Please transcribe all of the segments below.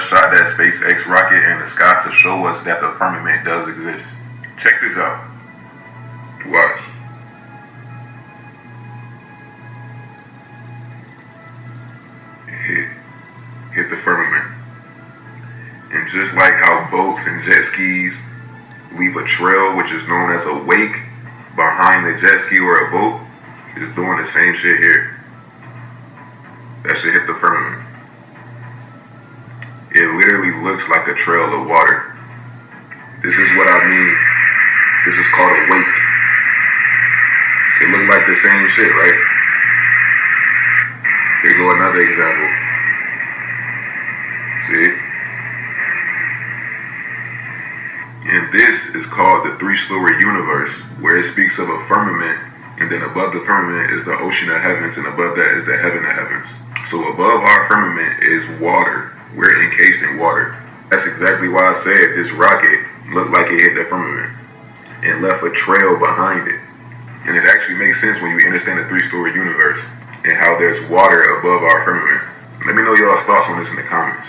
shot that SpaceX rocket in the sky to show us that the firmament does exist. Check this out. Watch. Hit the firmament. And just like how boats and jet skis leave a trail, which is known as a wake, behind the jet ski or a boat, is doing the same shit here. That shit hit the firmament. It literally looks like a trail of water. This is what I mean. This is called a wake. It looked like the same shit, right? Here go another example. See? And this is called the three-story universe, where it speaks of a firmament, and then above the firmament is the ocean of heavens, and above that is the heaven of heavens. So above our firmament is water. We're encased in water. That's exactly why I said this rocket looked like it hit the firmament and left a trail behind it. And it actually makes sense when you understand the three-story universe and how there's water above our firmament. Let me know y'all's thoughts on this in the comments.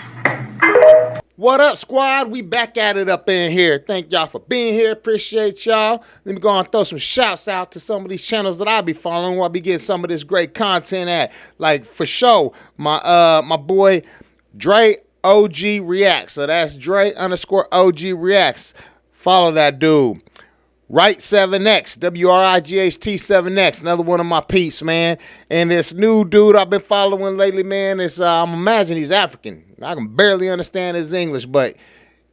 What up, squad? We back at it up in here. Thank y'all for being here. Appreciate y'all. Let me go and throw some shouts out to some of these channels that I be following where I be getting some of this great content at. Like, for sure, my boy Dre OG Reacts. So that's Dre _OG Reacts. Follow that dude. Right 7X, WRIGHT 7X, another one of my peeps, man. And this new dude I've been following lately, man, is I'm imagining he's African. I can barely understand his English, but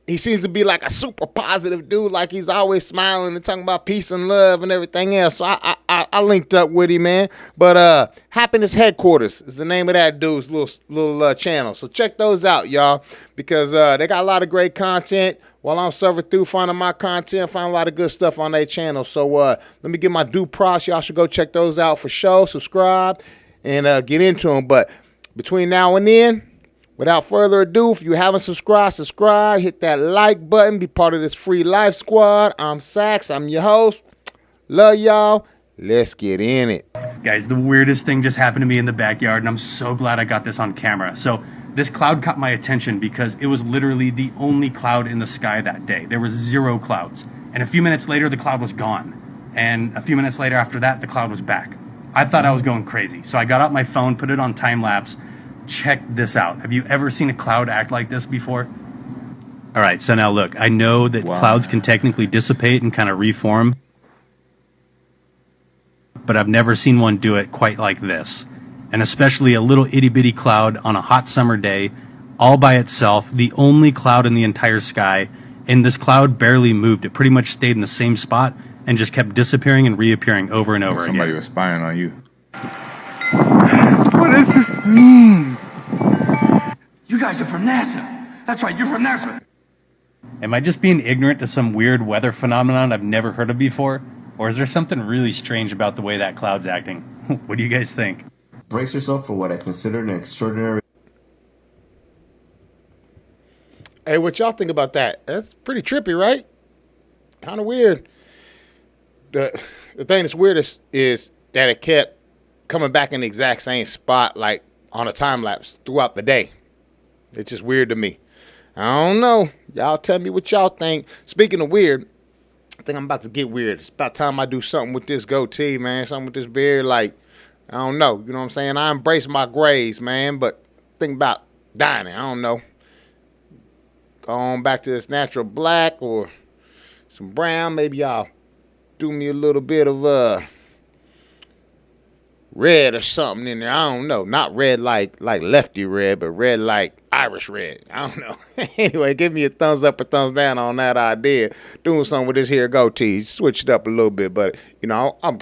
he seems to be like a super positive dude, like he's always smiling and talking about peace and love and everything else. So I linked up with him, man. But Happiness Headquarters is the name of that dude's little channel. So check those out, y'all, because they got a lot of great content. While I'm surfing through finding my content, find a lot of good stuff on their channel. So let me give my due props. Y'all should go check those out for sure. Subscribe and get into them. But between now and then, without further ado, if you haven't subscribed, subscribe. Hit that like button. Be part of this free life squad. I'm Sax. I'm your host. Love y'all. Let's get in it. Guys, the weirdest thing just happened to me in the backyard, and I'm so glad I got this on camera. So this cloud caught my attention because it was literally the only cloud in the sky that day. There was 0 clouds. And a few minutes later, the cloud was gone. And a few minutes later after that, the cloud was back. I thought I was going crazy. So I got out my phone, put it on time lapse. Check this out. Have you ever seen a cloud act like this before? All right, so now look, I know that clouds can technically dissipate and kind of reform, but I've never seen one do it quite like this. And especially a little itty-bitty cloud on a hot summer day, all by itself, the only cloud in the entire sky, and this cloud barely moved. It pretty much stayed in the same spot and just kept disappearing and reappearing over and over again. Somebody was spying on you. What does this mean? You guys are from NASA. That's right, you're from NASA. Am I just being ignorant to some weird weather phenomenon I've never heard of before? Or is there something really strange about the way that cloud's acting? What do you guys think? Brace yourself for what I consider an extraordinary... Hey, what y'all think about that? That's pretty trippy, right? Kind of weird. The thing that's weirdest is that it kept coming back in the exact same spot, like on a time lapse throughout the day. It's just weird to me. I don't know. Y'all tell me what y'all think. Speaking of weird, I think I'm about to get weird. It's about time I do something with this goatee, man. Something with this beard, like, I don't know. You know what I'm saying? I embrace my grays, man, but think about dyeing it. I don't know. Go on back to this natural black or some brown. Maybe y'all do me a little bit of red or something in there. I don't know. Not red like lefty red, but red like Irish red. I don't know. Anyway, give me a thumbs up or thumbs down on that idea. Doing something with this here goatee. Switch it up a little bit, but you know, I'm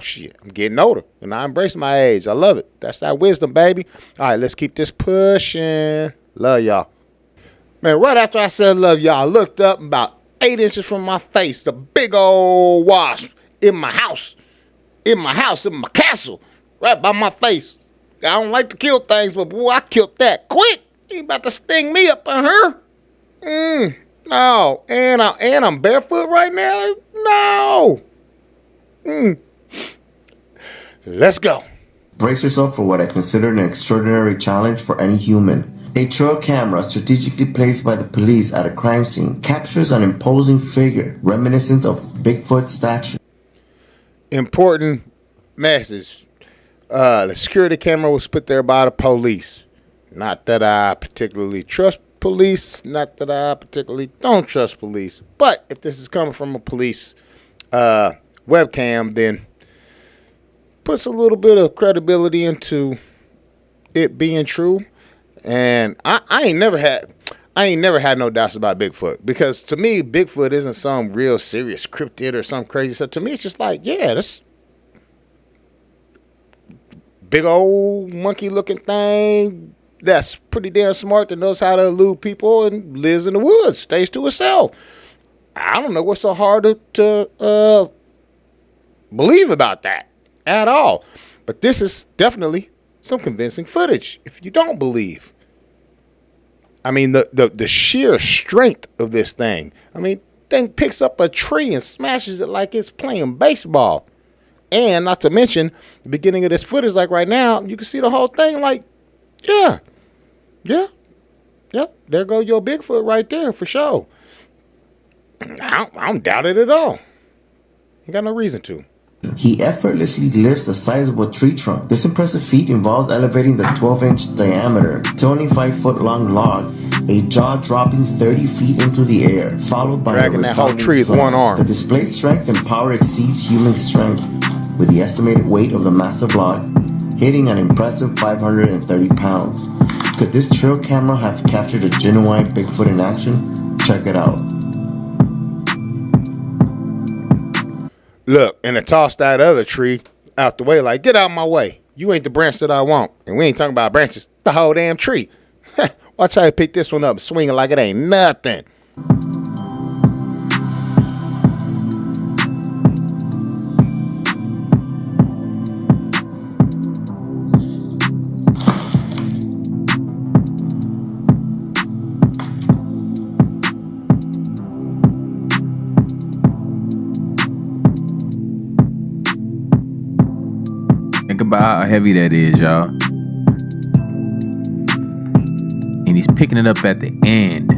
getting older and I embrace my age. I love it. That's that wisdom, baby. All right, let's keep this pushing. Love y'all. Man, right after I said love y'all, I looked up about 8 inches from my face, a big old wasp in my house, in my castle, right by my face. I don't like to kill things, but boy, I killed that quick. He about to sting me up on her. No. And I'm barefoot right now? No. Let's go. Brace yourself for what I consider an extraordinary challenge for any human. A trail camera strategically placed by the police at a crime scene captures an imposing figure reminiscent of Bigfoot's stature. Important message. The security camera was put there by the police. Not that I particularly trust police. Not that I particularly don't trust police. But if this is coming from a police webcam, then puts a little bit of credibility into it being true. And I ain't never had no doubts about Bigfoot, because to me Bigfoot isn't some real serious cryptid or some crazy stuff. To me it's just like, yeah, that's big old monkey looking thing that's pretty damn smart, that knows how to elude people and lives in the woods, stays to itself. I don't know what's so hard to believe about that at all. But this is definitely some convincing footage if you don't believe. I mean, the sheer strength of this thing. I mean, thing picks up a tree and smashes it like it's playing baseball. And not to mention, the beginning of this footage, like right now, you can see the whole thing. Like, yeah, there go your Bigfoot right there for sure. I don't doubt it at all. Ain't got no reason to. He effortlessly lifts a sizable tree trunk. This impressive feat involves elevating the 12-inch diameter, 25-foot-long log, a jaw-dropping 30 feet into the air, followed by dragging a that whole tree with one arm. The displayed strength and power exceeds human strength, with the estimated weight of the massive log hitting an impressive 530 pounds. Could this trail camera have captured a genuine Bigfoot in action? Check it out. Look, and it tossed that other tree out the way, like, get out of my way. You ain't the branch that I want. And we ain't talking about branches, the whole damn tree. Watch how you pick this one up and swing it like it ain't nothing. Think about how heavy that is, y'all. And he's picking it up at the end.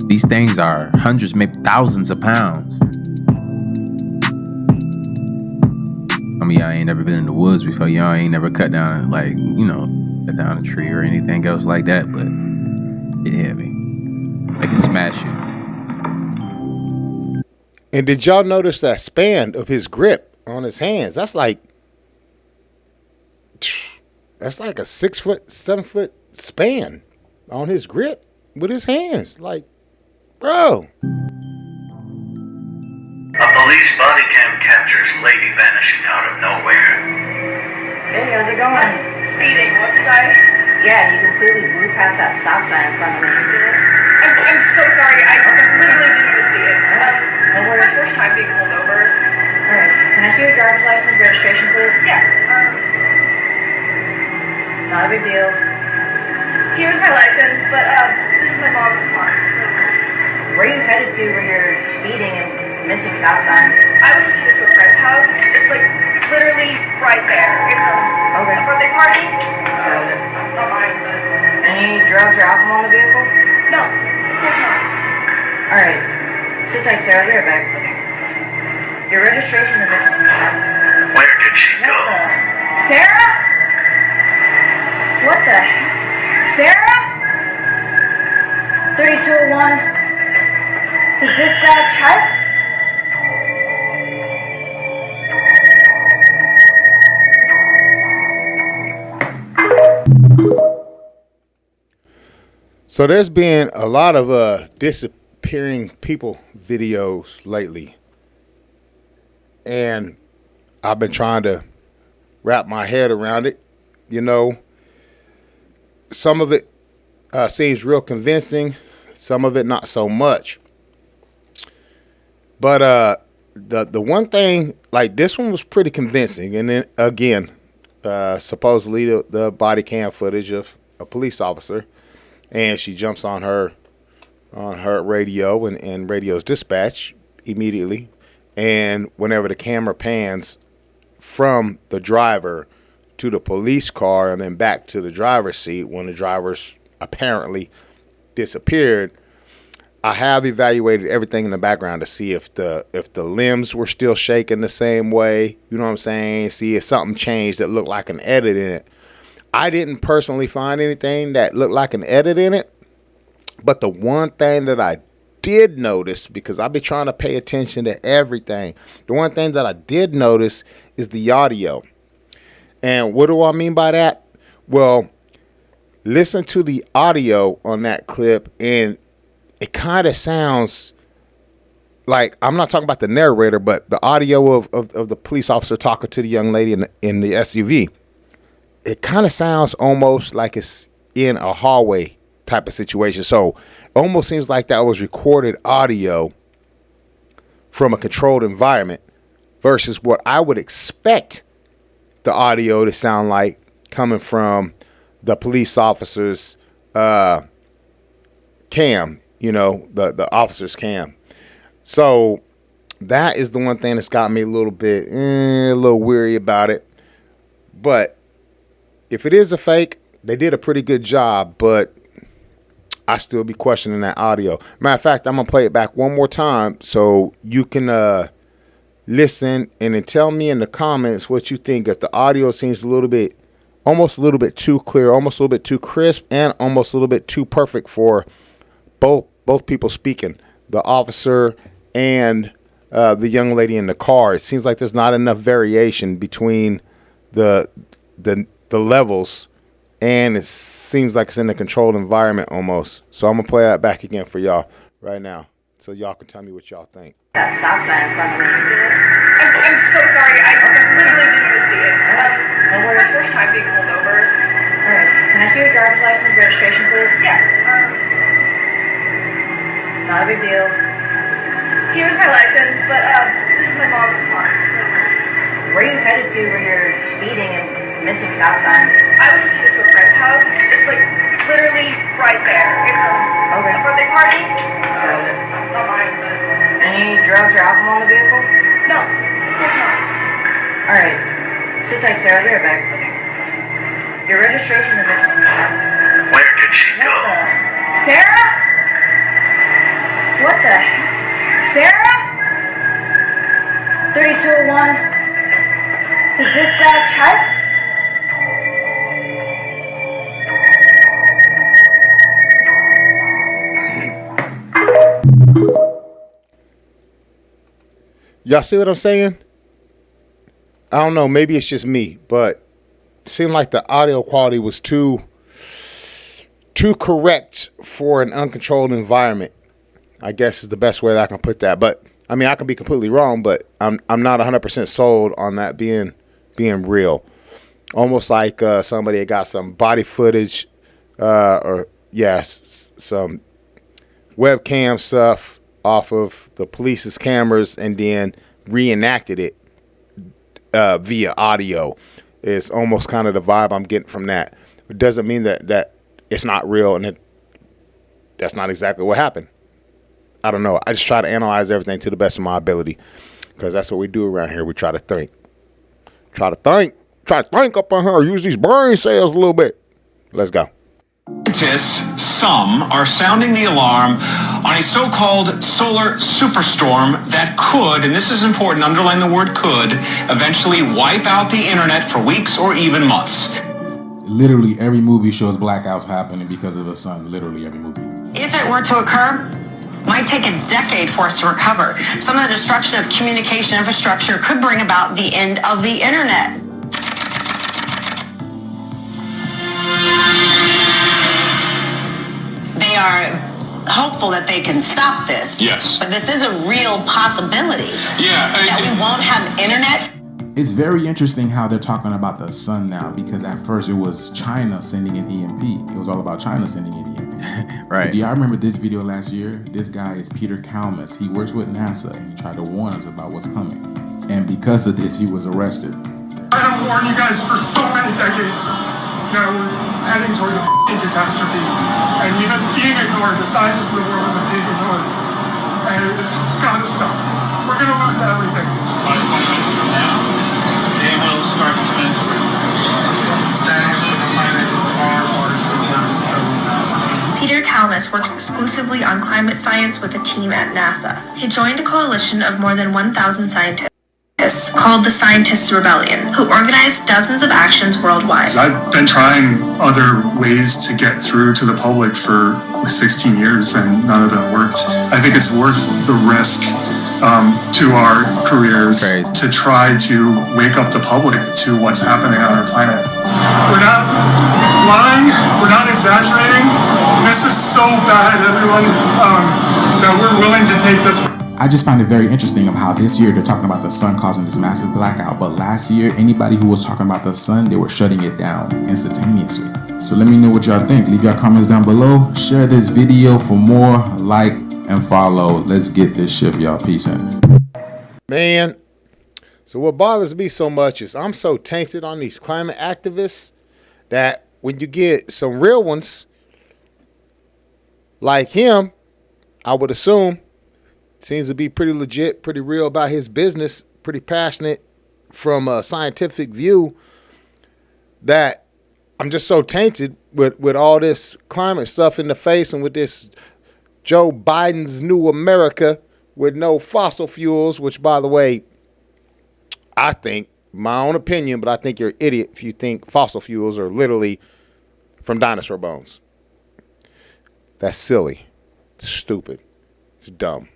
These things are hundreds, maybe thousands of pounds. I mean, y'all ain't never been in the woods before. Y'all ain't never cut down, like, cut down a tree or anything else like that, but it's heavy. They can smash you. And did y'all notice that span of his grip on his hands? That's like a 6 foot, 7 foot span on his grip with his hands. Like, bro. A police body cam captures lady vanishing out of nowhere. Hey, how's it going? I'm speeding, wasn't I? Yeah, you completely blew past that stop sign in front of me. I'm so sorry. I literally didn't even see it. No This is my worries. first time being pulled over. Alright, can I see your driver's license registration, please? Yeah. Not a big deal. Here's my license, but this is my mom's car. So Where are you headed to when you're speeding and missing stop signs? I was just headed to a friend's house. It's like literally right there. It's Okay. a birthday party. Got it. Not mine, but Any drugs or alcohol in the vehicle? no, of course not. Alright. Sit tight, Sarah. I'll be right back. Your registration is expired. Where did she What go? the? Sarah? What the heck? Sarah? 3201 to dispatch. Hi. So there's been a lot of disappearing people videos lately. And I've been trying to wrap my head around it. Some of it seems real convincing. Some of it not so much. But the one thing, like this one was pretty convincing. And then again, supposedly the body cam footage of a police officer. And she jumps on her radio and radio's dispatch immediately. And whenever the camera pans from the driver to the police car and then back to the driver's seat, when the driver's apparently disappeared, I have evaluated everything in the background to see if the limbs were still shaking the same way. You know what I'm saying? See if something changed that looked like an edit in it. I didn't personally find anything that looked like an edit in it. But the one thing that I did notice, because I've been trying to pay attention to everything, the one thing that I did notice is the audio. And what do I mean by that? Well, listen to the audio on that clip, and it kind of sounds like, I'm not talking about the narrator, but the audio of the police officer talking to the young lady in the SUV. It kind of sounds almost like it's in a hallway type of situation. So it almost seems like that was recorded audio from a controlled environment versus what I would expect the audio to sound like coming from the police officer's cam, the officer's cam. So that is the one thing that's got me a little bit, a little weary about it. But if it is a fake, they did a pretty good job, but I still be questioning that audio. Matter of fact, I'm going to play it back one more time so you can listen and then tell me in the comments what you think. If the audio seems almost a little bit too clear, almost a little bit too crisp, and almost a little bit too perfect for both people speaking, the officer and the young lady in the car. It seems like there's not enough variation between the levels, and it seems like it's in a controlled environment almost. So I'm gonna play that back again for y'all right now, so y'all can tell me what y'all think. That stop sign in front of me. I'm so sorry. I literally didn't even see it. This is my first time being pulled over. Alright, can I see your driver's license registration, please? Yeah. Not a big deal. Here's my license, but this is my mom's car. So Where are you headed to where you're speeding and missing stop signs? I was just headed to a friend's house. It's like literally right there. It's Okay. a birthday party. Got it. Not mine, but Any drugs or alcohol in the vehicle? no, of course not. Alright. Sit tight, Sarah. I'll be right back. Your registration is expired. Where did she What go? the? Sarah? What the heck? Sarah? 3201 to dispatch. Hi. Y'all see what I'm saying? I don't know. Maybe it's just me, but it seemed like the audio quality was too correct for an uncontrolled environment, I guess is the best way that I can put that. But I mean, I can be completely wrong, but I'm not 100% sold on that being real. Almost like somebody had got some body footage, some webcam stuff off of the police's cameras and then reenacted it via audio. It's almost kind of the vibe I'm getting from that. It doesn't mean that it's not real, and that's not exactly what happened. I don't know. I just try to analyze everything to the best of my ability, because that's what we do around here. We try to think. Try to think up on her. Use these brain cells a little bit. Let's go. Scientists, some, are sounding the alarm on a so-called solar superstorm that could, and this is important, underline the word could, eventually wipe out the internet for weeks or even months. Literally every movie shows blackouts happening because of the sun. Literally every movie. If it were to occur, it might take a decade for us to recover. Some of the destruction of communication infrastructure could bring about the end of the internet. They are hopeful that they can stop this. Yes. But this is a real possibility. Yeah. That we won't have internet. It's very interesting how they're talking about the sun now, because at first it was China sending an EMP. It was all about China sending an EMP. Right. Do y'all remember this video last year? This guy is Peter Kalmus. He works with NASA, and he tried to warn us about what's coming. And because of this, he was arrested. I don't warn you guys for so many decades. Now we're heading towards a f***ing catastrophe. And we've been being ignored. The scientists in the world have been being ignored. And it's gotta stop. We're gonna lose everything. 5 minutes from now, they will start to commence. Standing for the planet is far, far too important. So extensively on climate science with a team at NASA. He joined a coalition of more than 1,000 scientists called the Scientists' Rebellion, who organized dozens of actions worldwide. So I've been trying other ways to get through to the public for 16 years, and none of them worked. I think it's worth the risk to our careers to try to wake up the public to what's happening on our planet. We're not lying, we're not exaggerating. This is so bad, everyone, that we're willing to take this. I just find it very interesting of how this year they're talking about the sun causing this massive blackout, but last year anybody who was talking about the sun, they were shutting it down instantaneously. So let me know what y'all think. Leave your comments down below. Share this video for more. Like and follow. Let's get this ship, y'all. Peace in. Man, so what bothers me so much is I'm so tainted on these climate activists that when you get some real ones like him, I would assume, seems to be pretty legit, pretty real about his business, pretty passionate from a scientific view, that I'm just so tainted with all this climate stuff in the face, and with this Joe Biden's new America with no fossil fuels, which, by the way, I think, my own opinion, but I think you're an idiot if you think fossil fuels are literally from dinosaur bones. That's silly. It's stupid. It's dumb.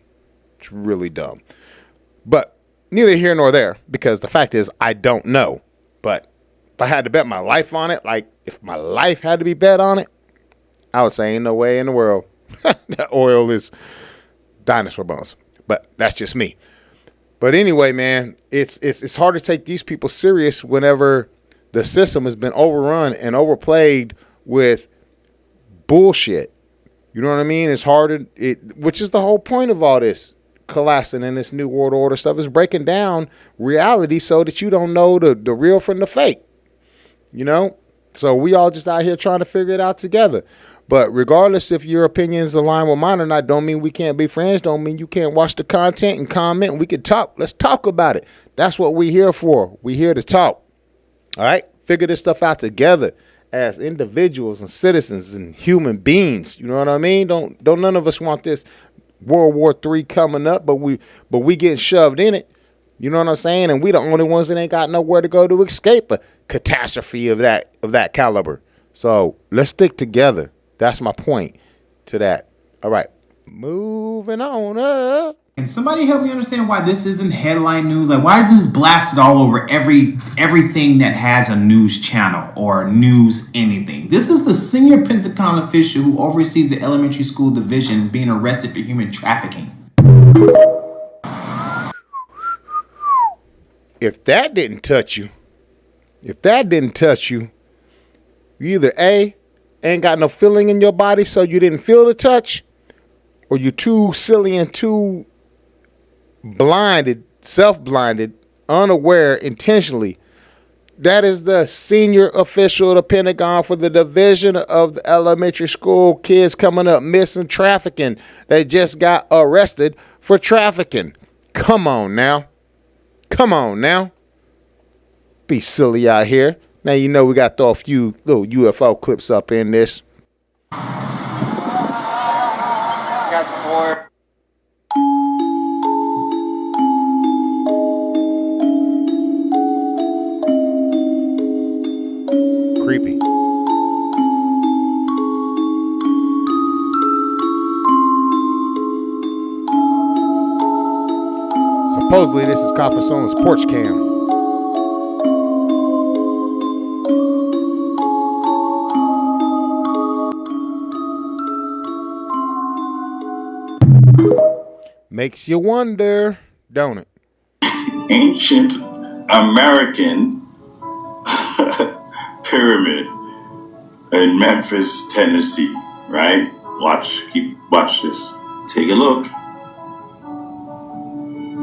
It's really dumb. But neither here nor there, because the fact is I don't know. But if I had to bet my life on it, like if my life had to be bet on it, I would say ain't no way in the world that oil is dinosaur bones. But that's just me. But anyway, man, it's hard to take these people serious whenever the system has been overrun and overplayed with bullshit. You know what I mean? It's hard to, which is the whole point of all this collapsing in this new world order stuff, is breaking down reality so that you don't know the real from the fake. You know? So we all just out here trying to figure it out together. But regardless if your opinions align with mine or not, don't mean we can't be friends. Don't mean you can't watch the content and comment and we can talk. Let's talk about it. That's what we're here for. We're here to talk. All right? Figure this stuff out together as individuals and citizens and human beings. You know what I mean? Don't none of us want this World War III coming up, but we getting shoved in it. You know what I'm saying? And we the only ones that ain't got nowhere to go to escape a catastrophe of that caliber. So let's stick together. That's my point to that. All right. Moving on up. Can somebody help me understand why this isn't headline news? Like, why is this blasted all over everything that has a news channel or news anything? This is the senior Pentagon official who oversees the elementary school division being arrested for human trafficking. If that didn't touch you, you either A, ain't got no feeling in your body, so you didn't feel the touch, or you're too silly and too blinded, self-blinded, unaware, intentionally. That is the senior official of the Pentagon for the division of the elementary school kids coming up missing trafficking. They just got arrested for trafficking. Come on now. Be silly out here. Now you know we got to throw a few little UFO clips up in this. Creepy. Supposedly this is caught for someone's porch cam. Makes you wonder, don't it? Ancient American pyramid in Memphis, Tennessee, right? Watch this. Take a look.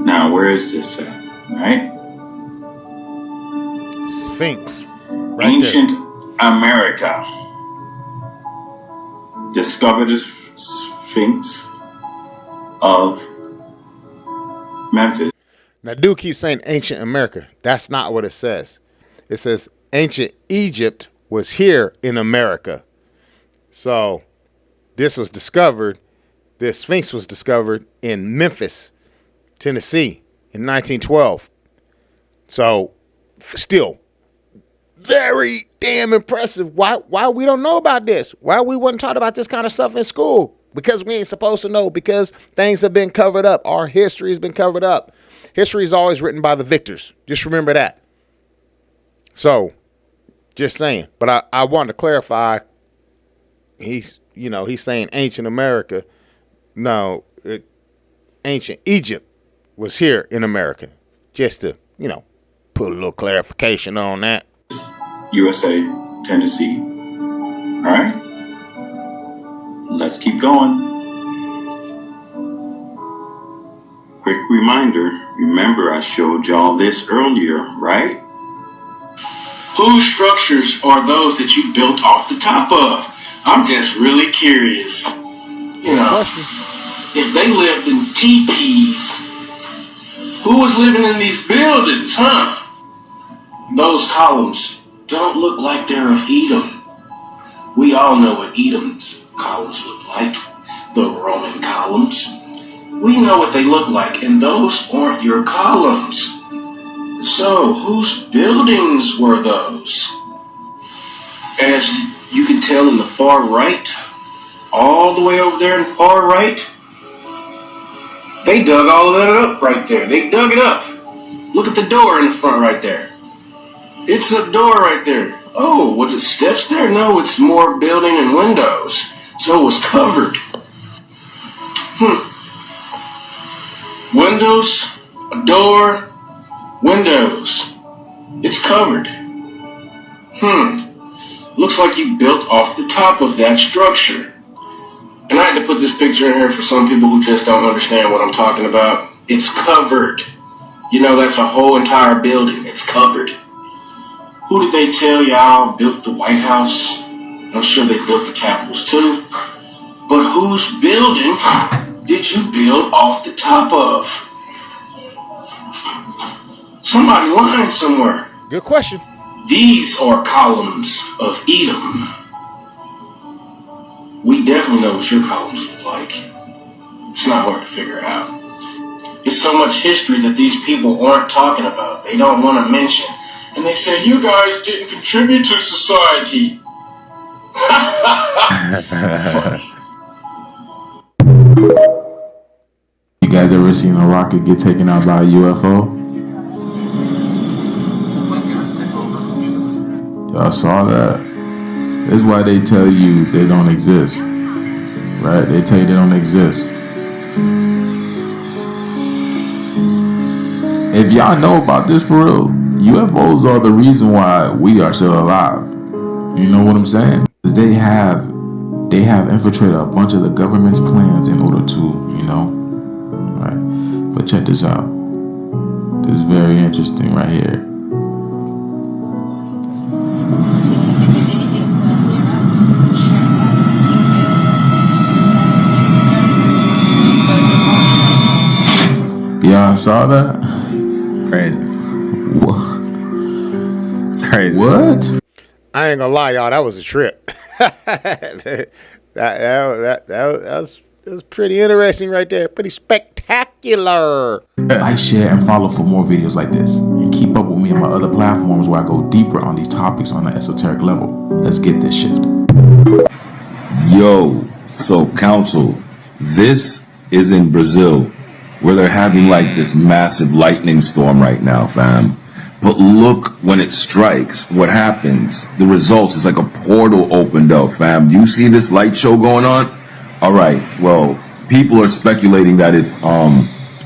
Now, where is this at, right? Sphinx. Right Ancient there. America discovered the Sphinx of Memphis. Now, dude keeps saying ancient America. That's not what it says. It says ancient Egypt was here in America. So this was discovered The Sphinx was discovered in Memphis, Tennessee in 1912. So, still, very damn impressive. Why we don't know about this? Why we wasn't taught about this kind of stuff in school? Because we ain't supposed to know. Because things have been covered up. Our history has been covered up. History is always written by the victors. Just remember that. So, just saying. But I wanted to clarify. He's saying ancient America. No, ancient Egypt was here in America. Just to, put a little clarification on that. USA, Tennessee. All right? Let's keep going. Quick reminder, remember I showed y'all this earlier, right? Whose structures are those that you built off the top of? I'm just really curious. If they lived in teepees, who was living in these buildings, huh? Those columns don't look like they're of Edom. We all know what Edom's columns look like. The Roman columns. We know what they look like, and those aren't your columns. So, whose buildings were those? As you can tell in the far right, all the way over there in the far right, they dug all of that up right there. They dug it up. Look at the door in the front right there. It's a door right there. Oh, was it steps there? No, it's more building and windows. So it was covered. Windows, a door, windows. It's covered. Looks like you built off the top of that structure. And I had to put this picture in here for some people who just don't understand what I'm talking about. It's covered. That's a whole entire building. It's covered. Who did they tell y'all built the White House? I'm sure they built the Capitals too. But whose building did you build off the top of? Somebody lying somewhere. Good question. These are columns of Edom. We definitely know what your columns look like. It's not hard to figure it out. It's so much history that these people aren't talking about. They don't want to mention. And they say, you guys didn't contribute to society. Funny. You guys ever seen a rocket get taken out by a UFO? Y'all saw that? That's why they tell you they don't exist. Right? They tell you they don't exist. If y'all know about this for real, UFOs are the reason why we are still alive. You know what I'm saying? They have infiltrated a bunch of the government's plans in order to, right? But check this out. This is very interesting right here. Y'all saw that? Crazy. What? Crazy. What? I ain't gonna lie, y'all. That was a trip. that was pretty interesting right there. Pretty spectacular. Like, share, and follow for more videos like this. And keep up with me on my other platforms where I go deeper on these topics on an esoteric level. Let's get this shift. Yo, so council, this is in Brazil, where they're having like this massive lightning storm right now, fam. But look, when it strikes, what happens? The results is like a portal opened up, fam. Do you see this light show going on? All right, well, people are speculating that it's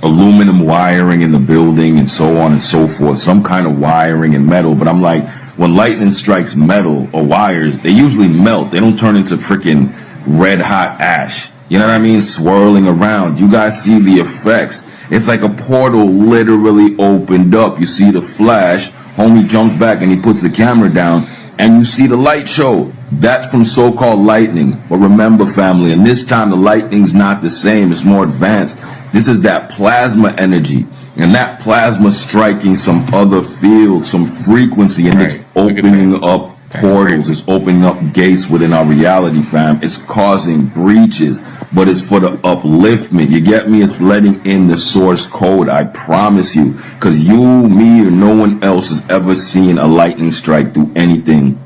aluminum wiring in the building and so on and so forth, some kind of wiring and metal. But I'm like, when lightning strikes metal or wires, they usually melt. They don't turn into freaking red hot ash. You know what I mean? Swirling around. You guys see the effects. It's like a portal literally opened up. You see the flash. Homie jumps back and he puts the camera down. And you see the light show. That's from so-called lightning. But remember, family, and this time the lightning's not the same. It's more advanced. This is that plasma energy. And that plasma striking some other field, some frequency, and it's opening up portals. It's opening up gates within our reality, fam. It's causing breaches, but it's for the upliftment. You get me? It's letting in the source code. I promise you. Because you, me, or no one else has ever seen a lightning strike do anything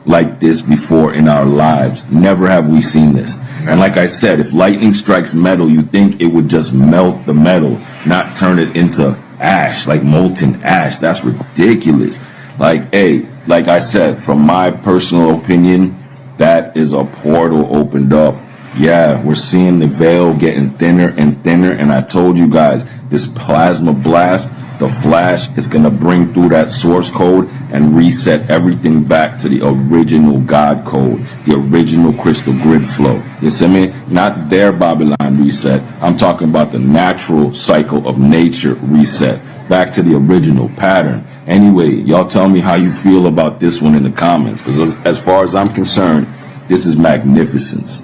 like this before in our lives. Never have we seen this. And like I said, if lightning strikes metal, you think it would just melt the metal, not turn it into ash, like molten ash. That's ridiculous. Like, hey, like I said, from my personal opinion, that is a portal opened up. Yeah, we're seeing the veil getting thinner and thinner. And I told you guys, this plasma blast, the flash, is going to bring through that source code and reset everything back to the original God code, the original crystal grid flow. You see me? Not their Babylon reset. I'm talking about the natural cycle of nature reset, back to the original pattern. Anyway, y'all tell me how you feel about this one in the comments, because as far as I'm concerned, this is magnificence.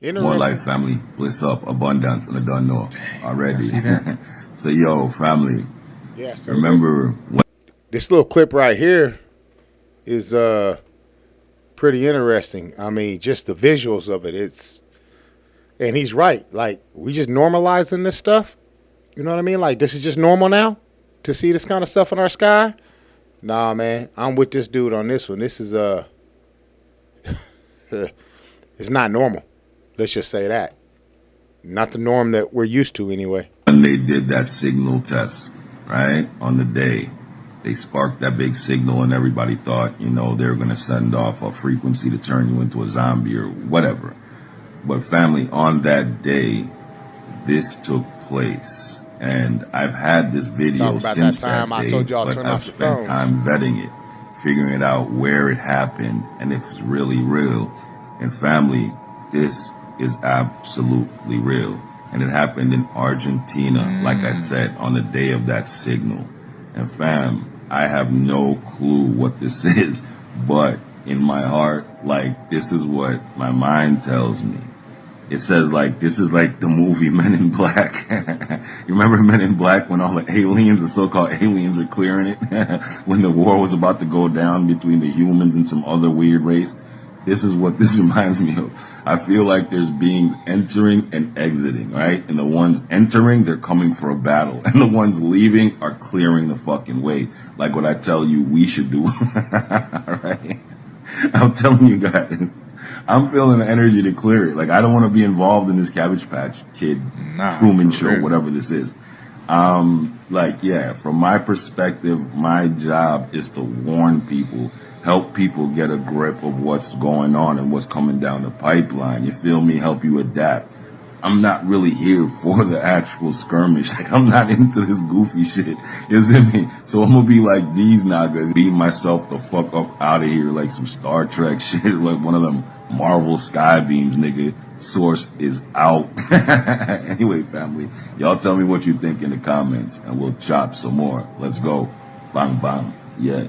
More life, family. Bliss up, abundance, and I don't know already. So, yo, family. Yeah, so remember this little clip right here is pretty interesting. I mean, just the visuals of it. And he's right. Like, we just normalizing this stuff. You know what I mean? Like, this is just normal now to see this kind of stuff in our sky. Nah, man, I'm with this dude on this one. This is it's not normal. Let's just say that. Not the norm that we're used to anyway. When they did that signal test, right, on the day, they sparked that big signal and everybody thought, you know, they were going to send off a frequency to turn you into a zombie or whatever. But family, on that day, this took place. And I've had this video since that day, I told y'all but turn I've off your spent phones. time vetting it, figuring it out where it happened and if it's really real. And family, this is absolutely real. And it happened in Argentina, like I said, on the day of that signal. And fam, I have no clue what this is, but in my heart, like, this is what my mind tells me. It says, like, this is like the movie Men in Black. You remember Men in Black when all the aliens, the so-called aliens, are clearing it? When the war was about to go down between the humans and some other weird race? This is what this reminds me of. I feel like there's beings entering and exiting, right? And the ones entering, they're coming for a battle. And the ones leaving are clearing the fucking way. Like what I tell you we should do. Right? I'm telling you guys. I'm feeling the energy to clear it. Like, I don't want to be involved in this Cabbage Patch Kid Truman Show, whatever this is. Like, yeah, from my perspective, my job is to warn people, help people get a grip of what's going on and what's coming down the pipeline. You feel me? Help you adapt. I'm not really here for the actual skirmish. Like, I'm not into this goofy shit. You see me? So I'm gonna be like these niggas, beat myself the fuck up out of here like some Star Trek shit, like one of them Marvel sky beams, nigga. Source is out. Anyway, family, y'all tell me what you think in the comments and we'll chop some more. Let's go. Bang, bang. Yeah.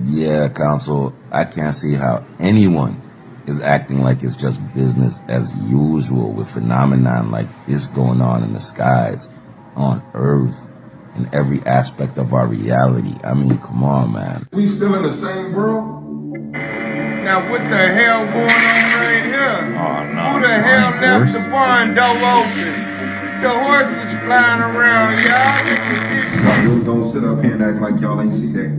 Yeah, Council, I can't see how anyone is acting like it's just business as usual with phenomenon like this going on in the skies, on Earth, in every aspect of our reality. I mean, come on, man. We still in the same world? Now what the hell going on right here? Oh, no. Who the hell left the barn door open? The horse is flying around, y'all. Y'all really don't sit up here and act like y'all ain't see that.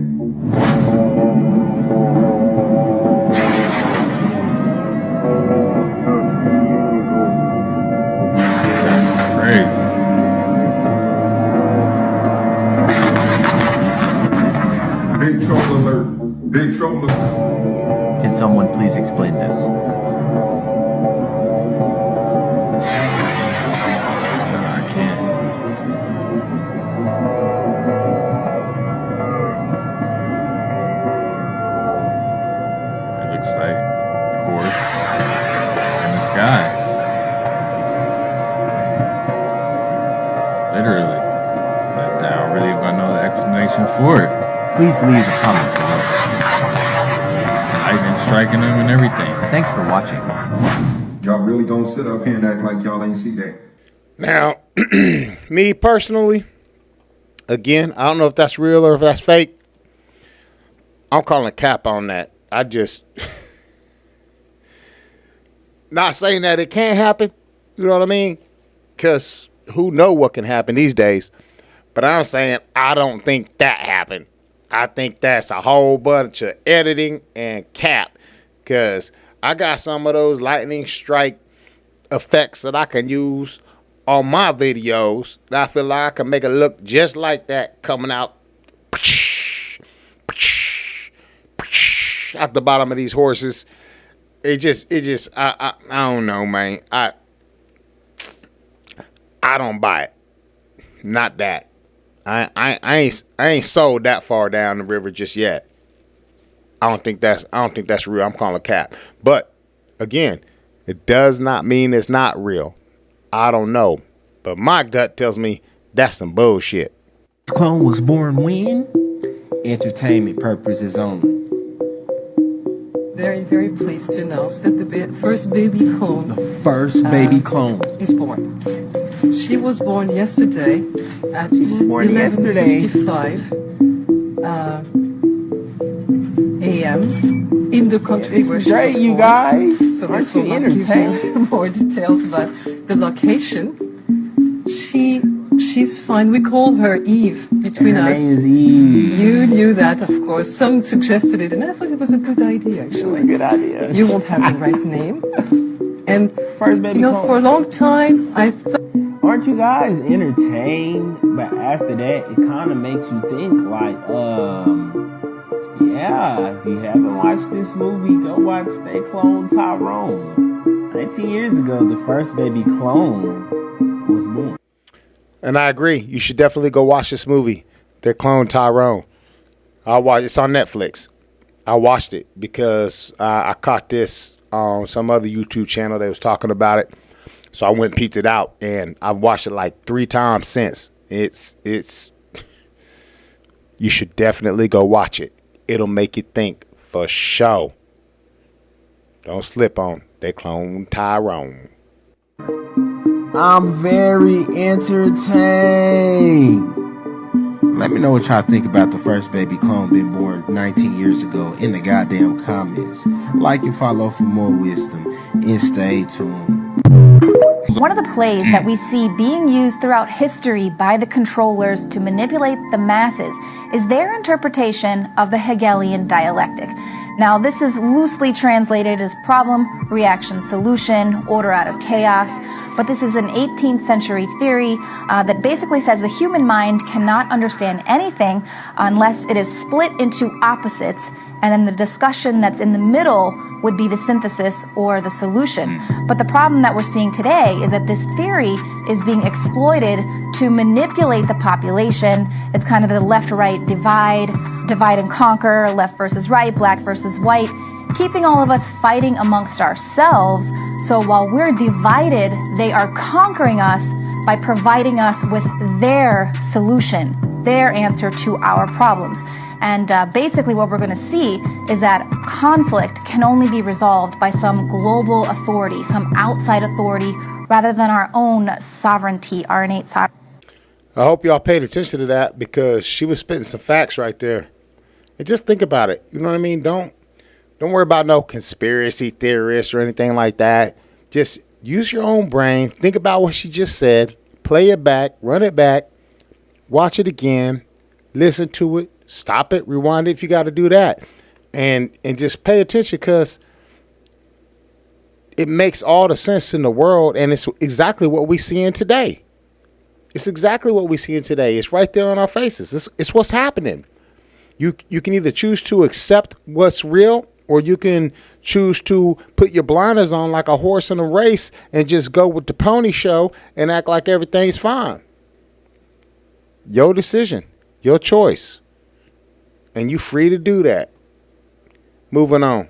Crazy. Big troll alert. Big troll alert. Can someone please explain this? I can't. It looks like a horse in the sky. Literally. But I don't really got no explanation for it. Please leave a comment below. Lightning striking them and everything. Thanks for watching. Y'all really don't sit up here and act like y'all ain't see that. Now, me personally, again, I don't know if that's real or if that's fake. I'm calling cap on that. I just not saying that it can't happen. You know what I mean? Because who know what can happen these days. But I'm saying I don't think that happened. I think that's a whole bunch of editing and cap. Because I got some of those lightning strike effects that I can use on my videos that I feel like I can make it look just like that coming out at the bottom of these horses. I don't know, man. I don't buy it. Not that. I ain't sold that far down the river just yet. I don't think that's real. I'm calling cap. But again, it does not mean it's not real. I don't know. But my gut tells me that's some bullshit. This clone was born when? Entertainment purposes only. Very, very pleased to announce that the first baby clone. The first baby clone is born. She was born yesterday at 11:55 a.m. in the country where she was born. You guys. So aren't you entertained? More details about the location. She's fine. We call her Eve between her us. Name is Eve. You knew that, of course. Some suggested it, and I thought it was a good idea. Actually, it was a good idea. You won't have the right name. And first baby clone. for a long time, I thought. Aren't you guys entertained? But after that, it kind of makes you think like, yeah, if you haven't watched this movie, go watch They Clone Tyrone. 19 years ago, the first baby clone was born. And I agree. You should definitely go watch this movie, They Clone Tyrone. It's on Netflix. I watched it because I caught this on some other YouTube channel that was talking about it. So I went and peeped it out, and I've watched it like 3 times since. It's you should definitely go watch it. It'll make you think for sure. Don't slip on They Clone Tyrone. I'm very entertained. Let me know what y'all think about the first baby clone being born 19 years ago in the goddamn comments. Like and follow for more wisdom, and stay tuned. One of the plays that we see being used throughout history by the controllers to manipulate the masses is their interpretation of the Hegelian dialectic. Now, this is loosely translated as problem, reaction, solution, order out of chaos. But this is an 18th century theory that basically says the human mind cannot understand anything unless it is split into opposites, and then the discussion that's in the middle would be the synthesis or the solution. But the problem that we're seeing today is that this theory is being exploited to manipulate the population. It's kind of the left-right divide and conquer, left versus right, black versus white, keeping all of us fighting amongst ourselves. So while we're divided, they are conquering us by providing us with their solution, their answer to our problems. And basically what we're going to see is that conflict can only be resolved by some global authority, some outside authority, rather than our own sovereignty, our innate sovereignty. I hope y'all paid attention to that, because she was spitting some facts right there. And just think about it. You know what I mean? Don't worry about no conspiracy theorists or anything like that. Just use your own brain. Think about what she just said. Play it back. Run it back. Watch it again. Listen to it. Stop it. Rewind it if you got to do that. And just pay attention, because it makes all the sense in the world, and it's exactly what we see in today. It's exactly what we see in today. It's right there on our faces. It's what's happening. You can either choose to accept what's real, or you can choose to put your blinders on like a horse in a race and just go with the pony show and act like everything's fine. Your decision, your choice. And you free to do that. Moving on.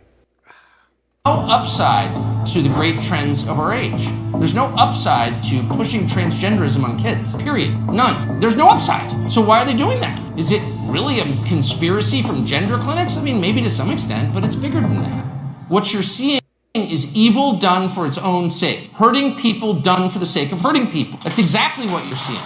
No upside to the great trends of our age. There's no upside to pushing transgenderism on kids, period. None. There's no upside. So why are they doing that? Is it really a conspiracy from gender clinics? I mean, maybe to some extent, but it's bigger than that. What you're seeing is evil done for its own sake. Hurting people done for the sake of hurting people. That's exactly what you're seeing.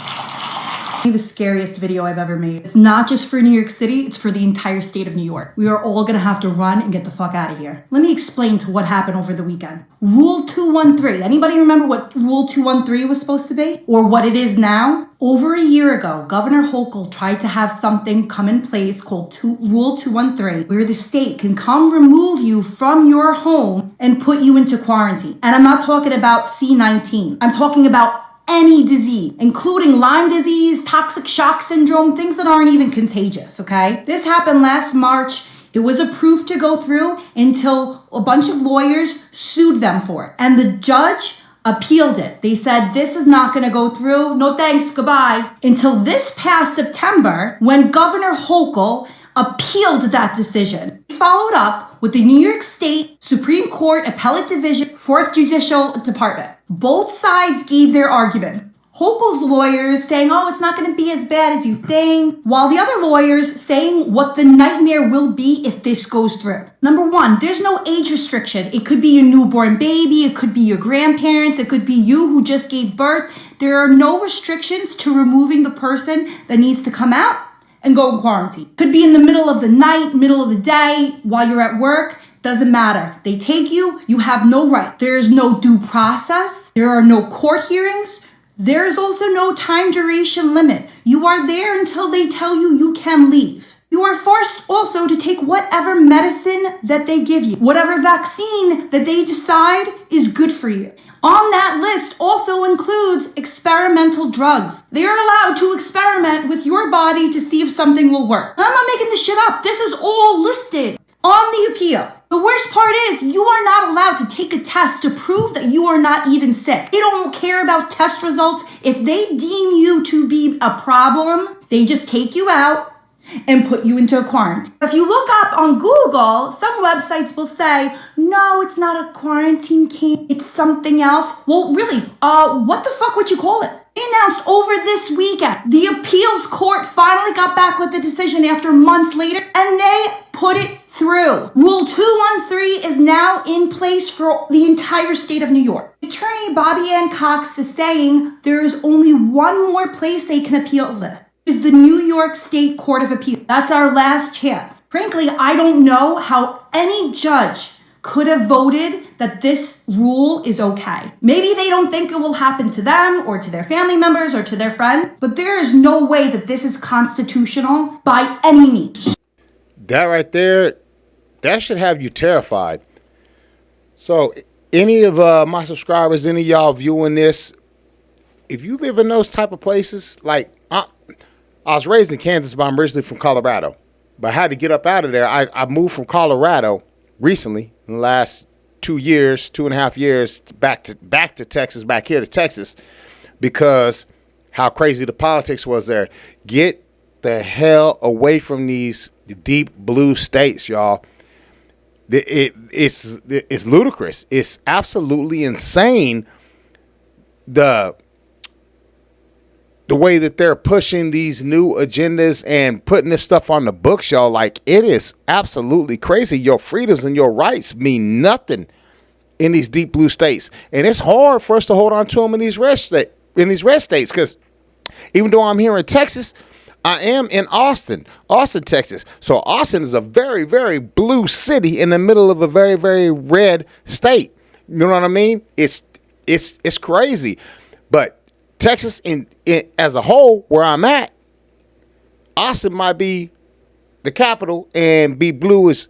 The scariest video I've ever made. It's not just for New York City, it's for the entire state of New York. We are all gonna have to run and get the fuck out of here. Let me explain to what happened over the weekend. Rule 213. Anybody remember what Rule 213 was supposed to be? Or what it is now? Over a year ago, Governor Hochul tried to have something come in place called Rule 213, where the state can come remove you from your home and put you into quarantine. And I'm not talking about C-19. I'm talking about any disease, including Lyme disease, toxic shock syndrome, things that aren't even contagious, okay? This happened last March. It was approved to go through until a bunch of lawyers sued them for it. And the judge appealed it. They said, this is not going to go through. No thanks, goodbye. Until this past September, when Governor Hochul appealed that decision. He followed up with the New York State Supreme Court Appellate Division, 4th Judicial Department. Both sides gave their argument. Hochul's lawyers saying, oh, it's not going to be as bad as you think, while the other lawyers saying what the nightmare will be if this goes through. Number one, there's no age restriction. It could be your newborn baby, it could be your grandparents, it could be you who just gave birth. There are no restrictions to removing the person that needs to come out and go in quarantine. Could be in the middle of the night, middle of the day, while you're at work. Doesn't matter. They take you, you have no right. There is no due process. There are no court hearings. There is also no time duration limit. You are there until they tell you you can leave. You are forced also to take whatever medicine that they give you, whatever vaccine that they decide is good for you. On that list also includes experimental drugs. They are allowed to experiment with your body to see if something will work. And I'm not making this shit up. This is all listed on the appeal. The worst part is you are not allowed to take a test to prove that you are not even sick. They don't care about test results. If they deem you to be a problem, they just take you out and put you into a quarantine. If you look up on Google, some websites will say, no, it's not a quarantine camp, it's something else. Well, really, what the fuck would you call it? They announced over this weekend, the appeals court finally got back with the decision after months later, and they put it through. Rule 213 is now in place for the entire state of New York. Attorney Bobby Ann Cox is saying there is only one more place they can appeal this. Is the New York State Court of Appeals. That's our last chance. Frankly, I don't know how any judge could have voted that this rule is okay. Maybe they don't think it will happen to them or to their family members or to their friends, but there is no way that this is constitutional by any means. That right there, that should have you terrified. So any of my subscribers, any of y'all viewing this, if you live in those type of places, like I was raised in Kansas, but I'm originally from Colorado. But I had to get up out of there. I moved from Colorado recently, in the last 2.5 years, back to Texas, back here to Texas, because how crazy the politics was there. Get the hell away from these deep blue states, y'all. It's ludicrous. It's absolutely insane. The way that they're pushing these new agendas and putting this stuff on the books, y'all, like, it is absolutely crazy. Your freedoms and your rights mean nothing in these deep blue states. And it's hard for us to hold on to them in these red states, because even though I'm here in Texas, I am in Austin, Texas. So Austin is a very, very blue city in the middle of a very, very red state. You know what I mean? It's crazy. But Texas in as a whole, where I'm at, Austin might be the capital and be blue as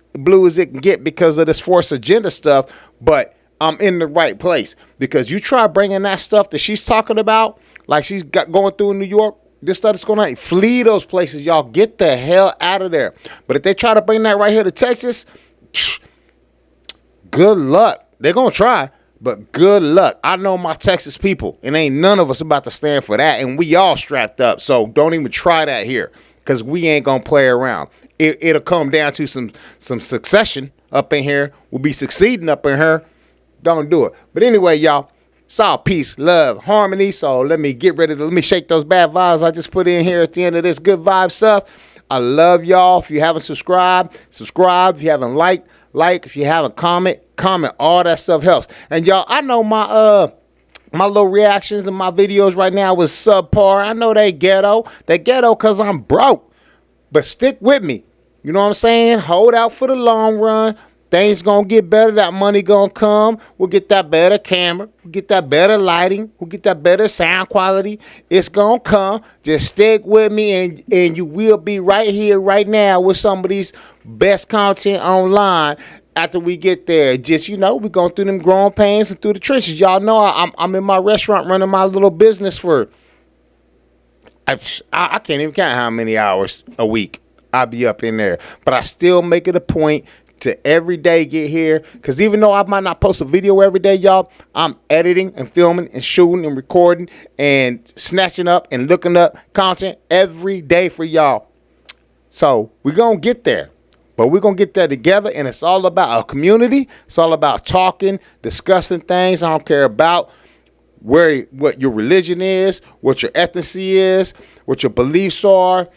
it can get because of this forced agenda stuff, but I'm in the right place. Because you try bringing that stuff that she's talking about, like she's got going through in New York, this stuff that's going on, flee those places, y'all. Get the hell out of there. But if they try to bring that right here to Texas, good luck. They're going to try. But good luck. I know my Texas people, and ain't none of us about to stand for that, and we all strapped up. So don't even try that here, because we ain't going to play around. It'll come down to some succession up in here. We'll be succeeding up in here. Don't do it. But anyway, y'all, it's all peace, love, harmony. So let me shake those bad vibes I just put in here at the end of this good vibe stuff. I love y'all. If you haven't subscribed, subscribe. If you haven't liked. If you haven't comment. All that stuff helps. And y'all, I know my My little reactions in my videos right now was subpar. I know they ghetto. They ghetto because I'm broke. But stick with me. You know what I'm saying? Hold out for the long run. Things gonna get better. That money gonna come. We'll get that better camera. We'll get that better lighting. We'll get that better sound quality. It's gonna come. Just stick with me, and you will be right here, right now, with some of these best content online. After we get there, just we're going through them growing pains and through the trenches. Y'all know I'm in my restaurant running my little business for. I can't even count how many hours a week I'll be up in there, but I still make it a point to every day get here, because even though I might not post a video every day, y'all, I'm editing and filming and shooting and recording and snatching up and looking up content every day for y'all. So we're going to get there, but we're going to get there together, and it's all about a community. It's all about talking, discussing things. I don't care about what your religion is, what your ethnicity is, what your beliefs are,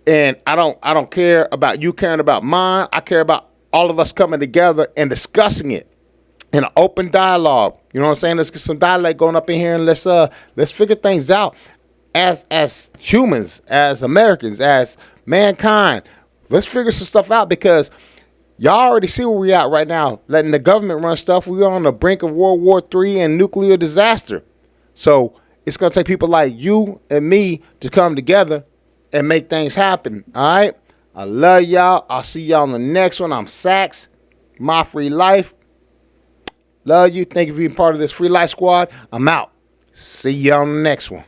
and I don't care about you caring about mine. I care about all of us coming together and discussing it in an open dialogue. You know what I'm saying? Let's get some dialogue going up in here, and let's figure things out as humans, as Americans, as mankind. Let's figure some stuff out, because y'all already see where we at right now, letting the government run stuff. We're on the brink of World War III and nuclear disaster. So it's going to take people like you and me to come together and make things happen. All right? I love y'all. I'll see y'all on the next one. I'm Sax, My Free Life. Love you. Thank you for being part of this Free Life Squad. I'm out. See y'all on the next one.